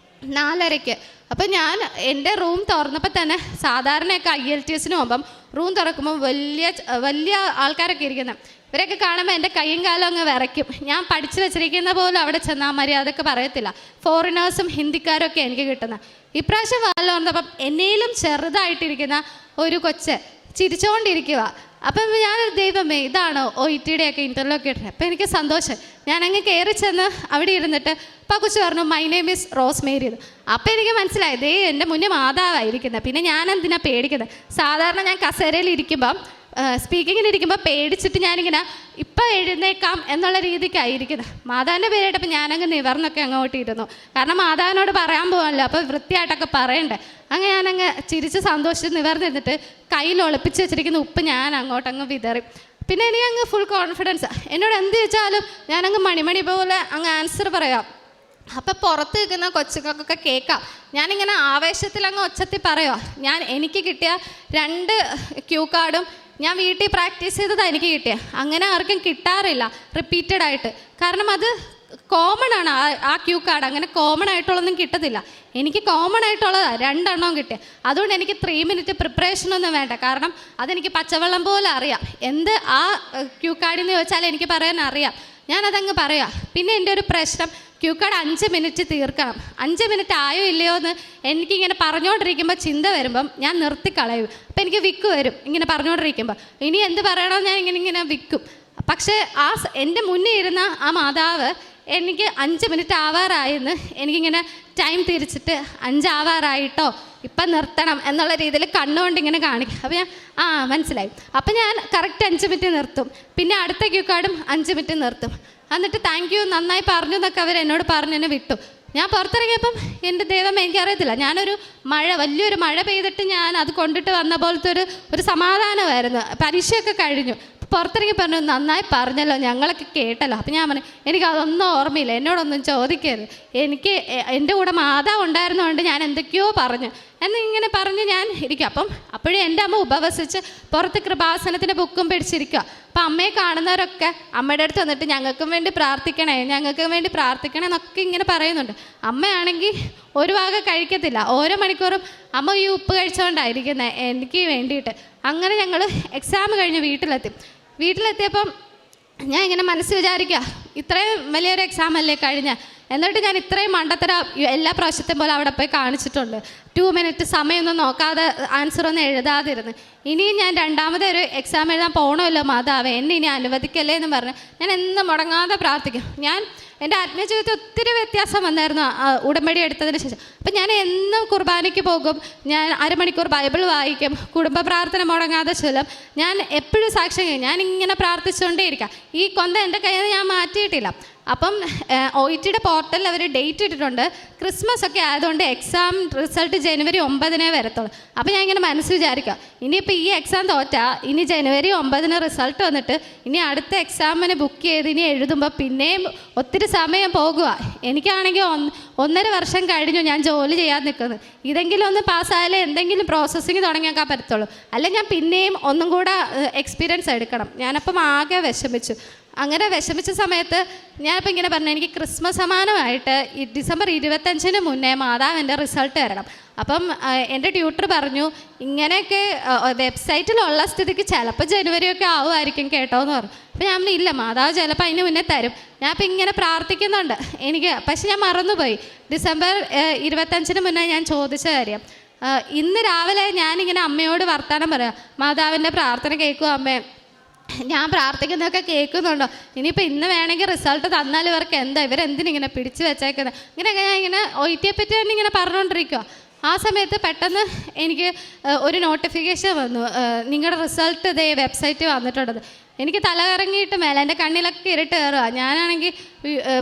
S1: 4:30. അപ്പം ഞാൻ എൻ്റെ റൂം തുറന്നപ്പോൾ തന്നെ സാധാരണയൊക്കെ IELTSന് പോകുമ്പം റൂം തുറക്കുമ്പോൾ വലിയ ആൾക്കാരൊക്കെ ഇരിക്കുന്നത്. ഇവരൊക്കെ കാണുമ്പോൾ എൻ്റെ കൈയും കാലം അങ്ങ് വിറയ്ക്കും. ഞാൻ പഠിച്ചു വെച്ചിരിക്കുന്ന പോലും അവിടെ ചെന്നാൽ മര്യാദയൊക്കെ പറയത്തില്ല. ഫോറിനേഴ്സും ഹിന്ദിക്കാരൊക്കെ എനിക്ക് കിട്ടുന്നത്. ഇപ്രാവശ്യം വാല് തുറന്നപ്പം എന്നേലും ചെറുതായിട്ടിരിക്കുന്ന ഒരു കൊച്ച് ചിരിച്ചുകൊണ്ടിരിക്കുക. അപ്പം ഞാൻ, ദൈവമേ ഇതാണോ OETയുടെയൊക്കെ ഇൻ്റർലൊക്യൂട്ടർ. അപ്പം എനിക്ക് സന്തോഷം. ഞാനങ്ങ് കയറി ചെന്ന് അവിടെ ഇരുന്നിട്ട് അപ്പോൾ കൊച്ചു പറഞ്ഞു, മൈ നെയിം ഈസ് റോസ്മേരി എന്ന്. അപ്പോൾ എനിക്ക് മനസ്സിലായി, ദേ എൻ്റെ മുന്നേ മാതാവായിരിക്കുന്നത്. പിന്നെ ഞാൻ എന്തിനാണ് പേടിക്കുന്നത്. സാധാരണ ഞാൻ കസേരയിൽ ഇരിക്കുമ്പം സ്പീക്കിങ്ങിനിരിക്കുമ്പോൾ പേടിച്ചിട്ട് ഞാനിങ്ങനെ ഇപ്പം എഴുന്നേക്കാം എന്നുള്ള രീതിക്കായിരിക്കുന്നത്. മാതാവിൻ്റെ പേരായിട്ടപ്പോൾ ഞാനങ്ങ് നിവർന്നൊക്കെ അങ്ങോട്ട് ഇരുന്നു. കാരണം മാതാവിനോട് പറയാൻ പോകാമല്ലോ, അപ്പോൾ വൃത്തിയായിട്ടൊക്കെ പറയണ്ടേ. അങ്ങനെ ഞാനങ്ങ് ചിരിച്ച് സന്തോഷിച്ച് നിവർന്നിരുന്നിട്ട് കയ്യിൽ ഒളിപ്പിച്ച് വെച്ചിരിക്കുന്ന ഉപ്പ് ഞാൻ അങ്ങോട്ടങ്ങ് വിതറി. പിന്നെ എനിക്ക് അങ്ങ് ഫുൾ കോൺഫിഡൻസ്. എന്നോട് എന്ത് ചോദിച്ചാലും ഞാനങ്ങ് മണിമണി പോലെ അങ്ങ് ആൻസർ പറയാം. അപ്പം പുറത്ത് നിൽക്കുന്ന കൊച്ചുങ്ങൾക്കൊക്കെ കേൾക്കാം. ഞാനിങ്ങനെ ആവേശത്തിൽ അങ്ങ് ഒച്ചത്തിൽ പറയുക. എനിക്ക് കിട്ടിയ 2 ക്യൂ കാർഡും ഞാൻ വീട്ടിൽ പ്രാക്ടീസ് ചെയ്തതാണ് എനിക്ക് കിട്ടിയത്. അങ്ങനെ ആർക്കും കിട്ടാറില്ല റിപ്പീറ്റഡ് ആയിട്ട്. കാരണം അത് കോമൺ ആണ്. ആ ക്യൂ കാർഡ് അങ്ങനെ കോമൺ ആയിട്ടുള്ളതൊന്നും കിട്ടത്തില്ല. എനിക്ക് കോമൺ ആയിട്ടുള്ളതാണ് 2 എണ്ണവും കിട്ടിയത്. അതുകൊണ്ട് എനിക്ക് 3 മിനിറ്റ് പ്രിപ്പറേഷനൊന്നും വേണ്ട. കാരണം അതെനിക്ക് പച്ചവെള്ളം പോലെ അറിയാം. എന്ത് ആ ക്യൂ കാർഡിൽ നിന്ന് ചോദിച്ചാൽ എനിക്ക് പറയാൻ അറിയാം. ഞാനതങ്ങ് പറയാം. പിന്നെ എൻ്റെ ഒരു പ്രശ്നം, ക്യൂ കാർഡ് 5 മിനിറ്റ് തീർക്കണം. 5 മിനിറ്റ് ആയോ ഇല്ലയോ എന്ന് എനിക്കിങ്ങനെ പറഞ്ഞുകൊണ്ടിരിക്കുമ്പോൾ ചിന്ത വരുമ്പം ഞാൻ നിർത്തിക്കളയും. അപ്പം എനിക്ക് വിക്ക് വരും ഇങ്ങനെ പറഞ്ഞുകൊണ്ടിരിക്കുമ്പോൾ. ഇനി എന്ത് പറയണമെന്ന് ഞാൻ ഇങ്ങനെ വിൽക്കും. പക്ഷേ എൻ്റെ മുന്നേ ഇരുന്ന ആ മാതാവ് എനിക്ക് 5 മിനിറ്റ് ആവാറായെന്ന് എനിക്കിങ്ങനെ ടൈം തിരിച്ചിട്ട് 5 ആവാറായിട്ടോ ഇപ്പം നിർത്തണം എന്നുള്ള രീതിയിൽ കണ്ണുകൊണ്ട് ഇങ്ങനെ കാണിക്കും. അപ്പോൾ ഞാൻ മനസ്സിലായി. അപ്പം ഞാൻ കറക്റ്റ് 5 മിനിറ്റ് നിർത്തും. പിന്നെ അടുത്ത ക്യൂ കാർഡും 5 മിനിറ്റ് നിർത്തും. എന്നിട്ട് താങ്ക് യു, നന്നായി പറഞ്ഞു എന്നൊക്കെ അവർ എന്നോട് പറഞ്ഞ് എന്നെ വിട്ടു. ഞാൻ പുറത്തിറങ്ങിയപ്പം എൻ്റെ ദൈവം എനിക്കറിയത്തില്ല, ഞാനൊരു വലിയൊരു മഴ പെയ്തിട്ട് ഞാൻ അത് കൊണ്ടിട്ട് വന്ന പോലത്തെ ഒരു സമാധാനമായിരുന്നു. പരീക്ഷയൊക്കെ കഴിഞ്ഞു. പുറത്തിറങ്ങി പറഞ്ഞു, നന്നായി പറഞ്ഞല്ലോ, ഞങ്ങളൊക്കെ കേട്ടല്ലോ. അപ്പം ഞാൻ പറഞ്ഞു, എനിക്കതൊന്നും ഓർമ്മയില്ല, എന്നോടൊന്നും ചോദിക്കരുത്, എനിക്ക് എൻ്റെ കൂടെ മാതാവ് ഉണ്ടായിരുന്നതുകൊണ്ട് ഞാൻ എന്തൊക്കെയോ പറഞ്ഞു എന്നിങ്ങനെ പറഞ്ഞ് ഞാൻ ഇരിക്കും. അപ്പോഴും എൻ്റെ അമ്മ ഉപവസിച്ച് പുറത്ത് കൃപാസനത്തിൻ്റെ ബുക്കും പിടിച്ചിരിക്കുക. അപ്പം അമ്മയെ കാണുന്നവരൊക്കെ അമ്മയുടെ അടുത്ത് വന്നിട്ട് ഞങ്ങൾക്കും വേണ്ടി പ്രാർത്ഥിക്കണേ എന്നൊക്കെ ഇങ്ങനെ പറയുന്നുണ്ട്. അമ്മയാണെങ്കിൽ ഒരു ഭാഗം കഴിക്കത്തില്ല. ഓരോ മണിക്കൂറും അമ്മ ഈ ഉപ്പ് കഴിച്ചുകൊണ്ടായിരിക്കുന്നത് എനിക്ക് വേണ്ടിയിട്ട്. അങ്ങനെ ഞങ്ങൾ എക്സാം കഴിഞ്ഞ് വീട്ടിലെത്തിയപ്പം ഞാൻ ഇങ്ങനെ മനസ്സ് വിചാരിക്കുക, ഇത്രയും വലിയൊരു എക്സാം അല്ലേ കഴിഞ്ഞ, എന്നിട്ട് ഞാൻ ഇത്രയും മണ്ടത്തര എല്ലാ പ്രാവശ്യത്തെയും പോലെ അവിടെ പോയി കാണിച്ചിട്ടുണ്ട്. 2 മിനിറ്റ് സമയമൊന്നും നോക്കാതെ ആൻസറൊന്നും എഴുതാതിരുന്ന്. ഇനിയും ഞാൻ രണ്ടാമതൊരു എക്സാം എഴുതാൻ പോകണമല്ലോ മാതാവേ, എന്നെ ഇനി അനുവദിക്കല്ലേ എന്ന് പറഞ്ഞ് ഞാൻ എന്നും മുടങ്ങാതെ പ്രാർത്ഥിക്കും. എൻ്റെ ആത്മീയ ജീവിതത്തിൽ ഒത്തിരി വ്യത്യാസം വന്നായിരുന്നു ഉടമ്പടി എടുത്തതിന് ശേഷം. അപ്പം ഞാൻ എന്നും കുർബാനയ്ക്ക് പോകും, ഞാൻ അരമണിക്കൂർ ബൈബിൾ വായിക്കും, കുടുംബ പ്രാർത്ഥന മുടങ്ങാതെ ചൊല്ലും. ഞാൻ എപ്പോഴും സാക്ഷ്യം കഴിയും, ഞാൻ ഇങ്ങനെ പ്രാർത്ഥിച്ചുകൊണ്ടേ ഇരിക്കാം. ഈ കൊന്ത എൻ്റെ കയ്യിൽ നിന്ന് ഞാൻ മാറ്റിയിട്ടില്ല. അപ്പം OETയുടെ പോർട്ടലിൽ അവർ ഡേറ്റ് ഇട്ടിട്ടുണ്ട്. ക്രിസ്മസ് ഒക്കെ ആയതുകൊണ്ട് എക്സാം റിസൾട്ട് ജനുവരി 9 വരത്തുള്ളൂ. അപ്പോൾ ഞാൻ ഇങ്ങനെ മനസ്സ് വിചാരിക്കുക, ഇനിയിപ്പോൾ ഈ എക്സാം തോറ്റാൽ ഇനി ജനുവരി 9 റിസൾട്ട് വന്നിട്ട് ഇനി അടുത്ത എക്സാമിന് ബുക്ക് ചെയ്ത് ഇനി എഴുതുമ്പോൾ പിന്നെയും ഒത്തിരി സമയം പോകുക. എനിക്കാണെങ്കിൽ 1.5 വർഷം കഴിഞ്ഞു ഞാൻ ജോലി ചെയ്യാൻ നിൽക്കുന്നത്. ഇതെങ്കിലും ഒന്ന് പാസ്സായാലേ എന്തെങ്കിലും പ്രോസസ്സിങ് തുടങ്ങിയേക്കാൻ പറ്റത്തുള്ളൂ. അല്ലെങ്കിൽ ഞാൻ പിന്നെയും ഒന്നും കൂടെ എക്സ്പീരിയൻസ് എടുക്കണം. ഞാനപ്പം ആകെ വിഷമിച്ചു. അങ്ങനെ വിഷമിച്ച സമയത്ത് ഞാനിപ്പോൾ ഇങ്ങനെ പറഞ്ഞു, എനിക്ക് ക്രിസ്മസ് സമാനമായിട്ട് ഈ ഡിസംബർ 25 മുന്നേ മാതാവിൻ്റെ റിസൾട്ട് തരണം. അപ്പം എൻ്റെ ട്യൂട്ടർ പറഞ്ഞു, ഇങ്ങനെയൊക്കെ വെബ്സൈറ്റിലുള്ള സ്ഥിതിക്ക് ചിലപ്പോൾ ജനുവരിയൊക്കെ ആവുമായിരിക്കും കേട്ടോ എന്ന് പറഞ്ഞു. അപ്പോൾ ഞാൻ ഇല്ല, മാതാവ് ചിലപ്പോൾ അതിന് മുന്നേ തരും. ഞാൻ ഇപ്പം ഇങ്ങനെ പ്രാർത്ഥിക്കുന്നുണ്ട് പക്ഷെ ഞാൻ മറന്നുപോയി. ഡിസംബർ 25 മുന്നേ ഞാൻ ചോദിച്ച കാര്യം. ഇന്ന് രാവിലെ ഞാനിങ്ങനെ അമ്മയോട് വർത്താനം പറയാം, മാതാവിൻ്റെ പ്രാർത്ഥന കേൾക്കും അമ്മേ, ഞാൻ പ്രാർത്ഥിക്കുന്നതൊക്കെ കേൾക്കുന്നുണ്ടോ, ഇനിയിപ്പോൾ ഇന്ന് വേണമെങ്കിൽ റിസൾട്ട് തന്നാൽ ഇവർക്ക് ഇവരെന്തിനിങ്ങനെ പിടിച്ചു വെച്ചേക്കുന്നത്, ഇങ്ങനെയൊക്കെ ഞാൻ ഇങ്ങനെ OETയെ പറ്റി തന്നെ ഇങ്ങനെ പറഞ്ഞുകൊണ്ടിരിക്കുക. ആ സമയത്ത് പെട്ടെന്ന് എനിക്ക് ഒരു നോട്ടിഫിക്കേഷൻ വന്നു, നിങ്ങളുടെ റിസൾട്ട് ഇതേ വെബ്സൈറ്റ് വന്നിട്ടുള്ളത്. എനിക്ക് തലകറങ്ങിയിട്ട് മേലെ എൻ്റെ കണ്ണിലൊക്കെ ഇരുട്ട് കയറുക. ഞാനാണെങ്കിൽ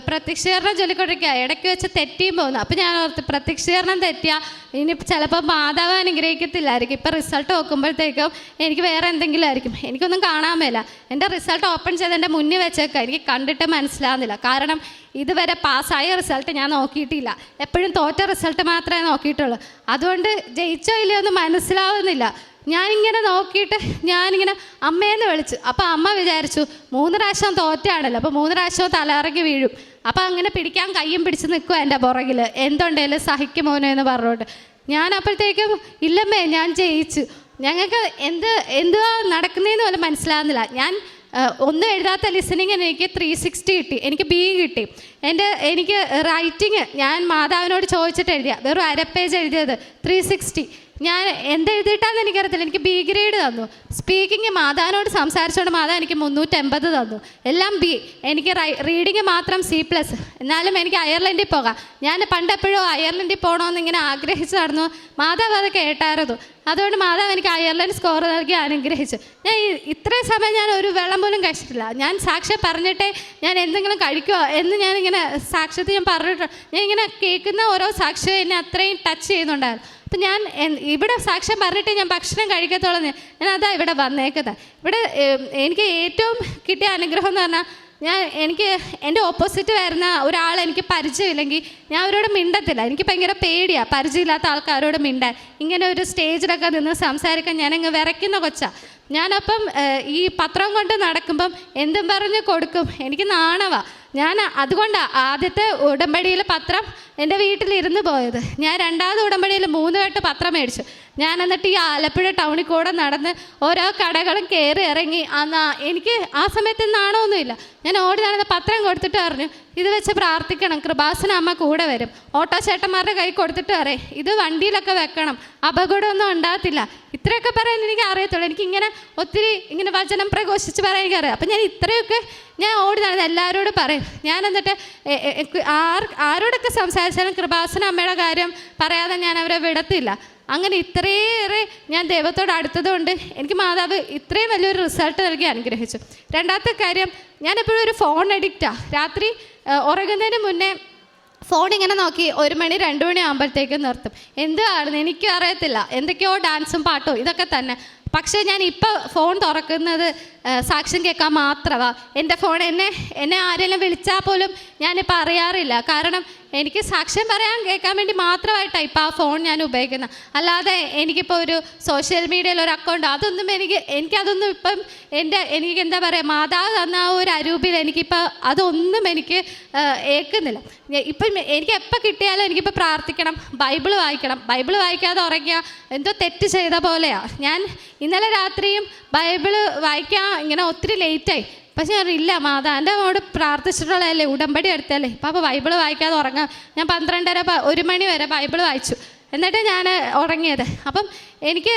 S1: പ്രത്യക്ഷീകരണം ചൊല്ലിക്കൊണ്ടിരിക്കുക, ഇടയ്ക്ക് വെച്ച് തെറ്റിയും പോകുന്നു. അപ്പോൾ ഞാൻ ഓർത്ത് പ്രത്യക്ഷീകരണം തെറ്റിയാൽ ഇനി ചിലപ്പോൾ മാതാവ് അനുഗ്രഹിക്കത്തില്ലായിരിക്കും. ഇപ്പം റിസൾട്ട് നോക്കുമ്പോഴത്തേക്കും എനിക്ക് വേറെ എന്തെങ്കിലും ആയിരിക്കും, എനിക്കൊന്നും കാണാൻ മേല. എൻ്റെ റിസൾട്ട് ഓപ്പൺ ചെയ്ത് എൻ്റെ മുന്നിൽ വെച്ചേക്കാം, എനിക്ക് കണ്ടിട്ട് മനസ്സിലാകുന്നില്ല. കാരണം ഇതുവരെ പാസ്സായ റിസൾട്ട് ഞാൻ നോക്കിയിട്ടില്ല, എപ്പോഴും തോറ്റ റിസൾട്ട് മാത്രമേ നോക്കിയിട്ടുള്ളൂ. അതുകൊണ്ട് ജയിച്ചോ ഇല്ലയോ ഒന്നും മനസ്സിലാവുന്നില്ല. ഞാനിങ്ങനെ നോക്കിയിട്ട് ഞാനിങ്ങനെ അമ്മയെന്ന് വിളിച്ചു. അപ്പോൾ അമ്മ വിചാരിച്ചു 3 പ്രാവശ്യം തോറ്റാണല്ലോ, അപ്പോൾ 3 പ്രാവശ്യവും തലയിറങ്ങി വീഴും. അപ്പോൾ അങ്ങനെ പിടിക്കാൻ കയ്യും പിടിച്ച് നിൽക്കുക എൻ്റെ പുറകിൽ, എന്തുണ്ടേലും സഹിക്കുമോനോ എന്ന് പറഞ്ഞുകൊണ്ട്. ഞാൻ അപ്പോഴത്തേക്കും ഇല്ലമ്മേ ഞാൻ ജയിച്ചു. ഞങ്ങൾക്ക് എന്തുവാ നടക്കുന്നതെന്ന് പോലും മനസ്സിലാകുന്നില്ല. ഞാൻ ഒന്നും എഴുതാത്ത ലിസണിങ്ങിന് എനിക്ക് 360 കിട്ടി, എനിക്ക് B കിട്ടി. എനിക്ക് റൈറ്റിങ് ഞാൻ മാതാവിനോട് ചോദിച്ചിട്ട് എഴുതിയ വെറും 1/2 പേജ് എഴുതിയത് 360. ഞാൻ എന്തെഴുതിയിട്ടാന്ന് എനിക്കറിയത്തില്ല, എനിക്ക് B ഗ്രേഡ് തന്നു. സ്പീക്കിങ് മാതാവിനോട് സംസാരിച്ചുകൊണ്ട് മാതാവ് എനിക്ക് 380 തന്നു, എല്ലാം B. എനിക്ക് റീഡിങ് മാത്രം C+. എന്നാലും എനിക്ക് അയർലൻഡിൽ പോകാം. ഞാൻ പണ്ടെപ്പോഴും അയർലൻഡിൽ പോകണമെന്ന് ഇങ്ങനെ ആഗ്രഹിച്ചു നടന്നു. മാതാവ് അത് കേട്ടായിരുന്നു. അതുകൊണ്ട് മാതാവ് എനിക്ക് അയർലൻഡ് സ്കോർ നൽകി അനുഗ്രഹിച്ചു. ഞാൻ ഇത്രയും സമയം ഞാൻ ഒരു വെള്ളം പോലും കഴിച്ചിട്ടില്ല. ഞാൻ സാക്ഷ്യം പറഞ്ഞിട്ടേ ഞാൻ എന്തെങ്കിലും കഴിക്കുമോ എന്ന് ഞാനിങ്ങനെ സാക്ഷ്യത്തിൽ ഞാൻ പറഞ്ഞിട്ട് ഞാൻ ഇങ്ങനെ കേൾക്കുന്ന ഓരോ സാക്ഷ്യം എന്നെ അത്രയും ടച്ച് ചെയ്യുന്നുണ്ടായിരുന്നു. അപ്പം ഞാൻ ഇവിടെ സാക്ഷ്യം പറഞ്ഞിട്ട് ഞാൻ ഭക്ഷണം കഴിക്കത്തോളം ഞാൻ അതാ ഇവിടെ വന്നേക്കുന്നത്. ഇവിടെ എനിക്ക് ഏറ്റവും കിട്ടിയ അനുഗ്രഹം എന്ന് പറഞ്ഞാൽ എനിക്ക് എൻ്റെ ഓപ്പോസിറ്റ് വരുന്ന ഒരാൾ എനിക്ക് പരിചയമില്ലെങ്കിൽ ഞാൻ അവരോട് മിണ്ടത്തില്ല. എനിക്ക് ഭയങ്കര പേടിയാണ് പരിചയമില്ലാത്ത ആൾക്കാരോട് മിണ്ടാൻ. ഇങ്ങനെ ഒരു സ്റ്റേജിലൊക്കെ നിന്ന് സംസാരിക്കാൻ ഞാനങ്ങ് വിറയ്ക്കുന്ന കൊച്ചാണ്. ഞാനപ്പം ഈ പത്രം കൊണ്ട് നടക്കുമ്പം എന്തും പറഞ്ഞ് കൊടുക്കും, എനിക്ക് നാണവാ. ഞാൻ അതുകൊണ്ടാണ് ആദ്യത്തെ ഉടമ്പടിയിൽ പത്രം എൻ്റെ വീട്ടിലിരുന്ന് പോയത്. ഞാൻ രണ്ടാമത് ഉടമ്പടിയിൽ 3 കെട്ട് പത്രം മേടിച്ചു. ഞാൻ എന്നിട്ട് ഈ ആലപ്പുഴ ടൗണിൽ കൂടെ നടന്ന് ഓരോ കടകളും കയറി ഇറങ്ങി. എനിക്ക് ആ സമയത്ത് നാണമൊന്നുമില്ല. ഞാൻ ഓടി നടന്ന് പത്രം കൊടുത്തിട്ട് പറഞ്ഞു, ഇത് വെച്ച് പ്രാർത്ഥിക്കണം, കൃപാസന അമ്മ കൂടെ വരും. ഓട്ടോ ചേട്ടന്മാരുടെ കൈ കൊടുത്തിട്ട് പറയും, ഇത് വണ്ടിയിലൊക്കെ വെക്കണം, അപകടമൊന്നും ഉണ്ടാകത്തില്ല. ഇത്രയൊക്കെ പറയാൻ എനിക്ക് അറിയത്തുള്ളൂ. എനിക്കിങ്ങനെ ഒത്തിരി ഇങ്ങനെ വചനം പ്രഘോഷിച്ച് പറയാൻ എനിക്കറിയാം. അപ്പം ഞാൻ ഇത്രയൊക്കെ ഞാൻ ഓടി നടന്ന് എല്ലാവരോടും പറയും. ഞാൻ എന്നിട്ട് ആരോടൊക്കെ സംസാരിച്ചാലും കൃപാസന അമ്മയുടെ കാര്യം പറയാതെ ഞാൻ അവരെ വിടത്തില്ല. അങ്ങനെ ഇത്രയേറെ ഞാൻ ദൈവത്തോട് അടുത്തതുകൊണ്ട് എനിക്ക് മാതാവ് ഇത്രയും വലിയൊരു റിസൾട്ട് നൽകി അനുഗ്രഹിച്ചു. രണ്ടാമത്തെ കാര്യം, ഞാനെപ്പോഴും ഒരു ഫോൺ അഡിക്റ്റാണ്. രാത്രി ഉറങ്ങുന്നതിന് മുന്നേ ഫോൺ ഇങ്ങനെ നോക്കി 1 മണി 2 മണി ആകുമ്പോഴത്തേക്കും നിർത്തും. എന്താണ് എനിക്കും അറിയത്തില്ല, എന്തൊക്കെയോ ഡാൻസും പാട്ടും ഇതൊക്കെ തന്നെ. പക്ഷേ ഞാൻ ഇപ്പോൾ ഫോൺ തുറക്കുന്നത് സാക്ഷ്യം കേൾക്കാൻ മാത്രമാണ്. എൻ്റെ ഫോൺ എന്നെ ആരെങ്കിലും വിളിച്ചാൽ പോലും ഞാനിപ്പോൾ അറിയാറില്ല. കാരണം എനിക്ക് സാക്ഷ്യം പറയാൻ കേൾക്കാൻ വേണ്ടി മാത്രമായിട്ടാണ് ഇപ്പോൾ ആ ഫോൺ ഞാൻ ഉപയോഗിക്കുന്നത്. അല്ലാതെ എനിക്കിപ്പോൾ ഒരു സോഷ്യൽ മീഡിയയിൽ ഒരു അക്കൗണ്ട് അതൊന്നും എനിക്കതൊന്നും ഇപ്പം എനിക്ക് എന്താ പറയുക, മാതാവ് തന്ന ആ ഒരു അരൂപിൽ എനിക്കിപ്പോൾ അതൊന്നും എനിക്ക് ഏൽക്കുന്നില്ല. ഇപ്പം എനിക്ക് എപ്പോൾ കിട്ടിയാലും എനിക്കിപ്പോൾ പ്രാർത്ഥിക്കണം, ബൈബിൾ വായിക്കണം. ബൈബിൾ വായിക്കാതെ ഉറങ്ങിയാൽ എന്തോ തെറ്റ് ചെയ്ത പോലെയാണ്. ഞാൻ ഇന്നലെ രാത്രിയും ബൈബിള് വായിക്കാൻ ഇങ്ങനെ ഒത്തിരി ലേറ്റായി. പക്ഷെ ഞാൻ ഇല്ല, മാതാവിൻ്റെ അമ്മയോട് പ്രാർത്ഥിച്ചിട്ടുള്ളതല്ലേ, ഉടമ്പടി എടുത്തല്ലേ, അപ്പോൾ ബൈബിള് വായിക്കാതെ ഉറങ്ങാം. ഞാൻ 12:30 1 മണി വരെ ബൈബിള് വായിച്ചു. എന്നിട്ട് ഞാൻ ഉറങ്ങിയത്. അപ്പം എനിക്ക്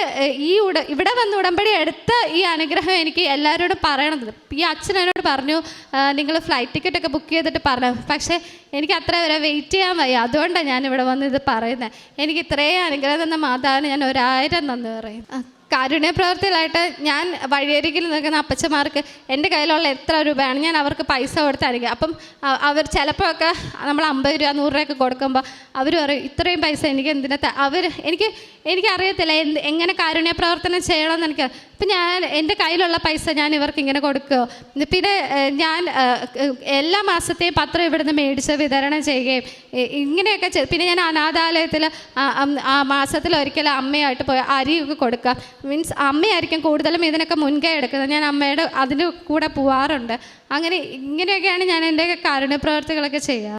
S1: ഇവിടെ വന്ന് ഉടമ്പടി എടുത്ത ഈ അനുഗ്രഹം എനിക്ക് എല്ലാവരോടും പറയണത്. ഈ അച്ഛൻ എന്നോട് പറഞ്ഞു, നിങ്ങൾ ഫ്ലൈറ്റ് ടിക്കറ്റൊക്കെ ബുക്ക് ചെയ്തിട്ട് പറഞ്ഞു. പക്ഷേ എനിക്ക് അത്ര വരെ വെയിറ്റ് ചെയ്യാൻ വയ്യ. അതുകൊണ്ടാണ് ഞാനിവിടെ വന്ന് ഇത് പറയുന്നത്. എനിക്ക് ഇത്രയും അനുഗ്രഹം തന്ന മാതാവിന് ഞാൻ 1000 നന്ദി പറയും. കാരുണ്യ പ്രവർത്തികളായിട്ട് ഞാൻ വഴിയരികിൽ നിൽക്കുന്ന അപ്പച്ചമാർക്ക് എൻ്റെ കയ്യിലുള്ള എത്ര രൂപയാണ് ഞാൻ അവർക്ക് പൈസ കൊടുത്തായിരിക്കും. അപ്പം അവർ ചിലപ്പോഴൊക്കെ നമ്മൾ 50 രൂപ 100 രൂപയൊക്കെ കൊടുക്കുമ്പോൾ അവർ പറയും, ഇത്രയും പൈസ എനിക്ക് എന്തിനാ എനിക്കറിയത്തില്ല എങ്ങനെ കാരുണ്യ പ്രവർത്തനം ചെയ്യണമെന്ന് എനിക്ക്. അപ്പം ഞാൻ എൻ്റെ കയ്യിലുള്ള പൈസ ഞാൻ ഇവർക്ക് ഇങ്ങനെ കൊടുക്കുകയോ, പിന്നെ ഞാൻ എല്ലാ മാസത്തെയും പത്രം ഇവിടുന്ന് മേടിച്ച് വിതരണം ചെയ്യുകയും ഇങ്ങനെയൊക്കെ പിന്നെ ഞാൻ അനാഥാലയത്തിൽ ആ മാസത്തിൽ ഒരിക്കലും അമ്മയായിട്ട് പോയി അരിയൊക്കെ കൊടുക്കുക. മീൻസ് അമ്മയായിരിക്കും കൂടുതലും ഇതിനൊക്കെ മുൻകൈ എടുക്കുന്നത്. ഞാൻ അമ്മയുടെ അതിൻ്റെ കൂടെ പോവാറുണ്ട്. ഇങ്ങനെയൊക്കെയാണ് ഞാൻ എൻ്റെ കാരുണ്യ പ്രവർത്തികളൊക്കെ ചെയ്യുക.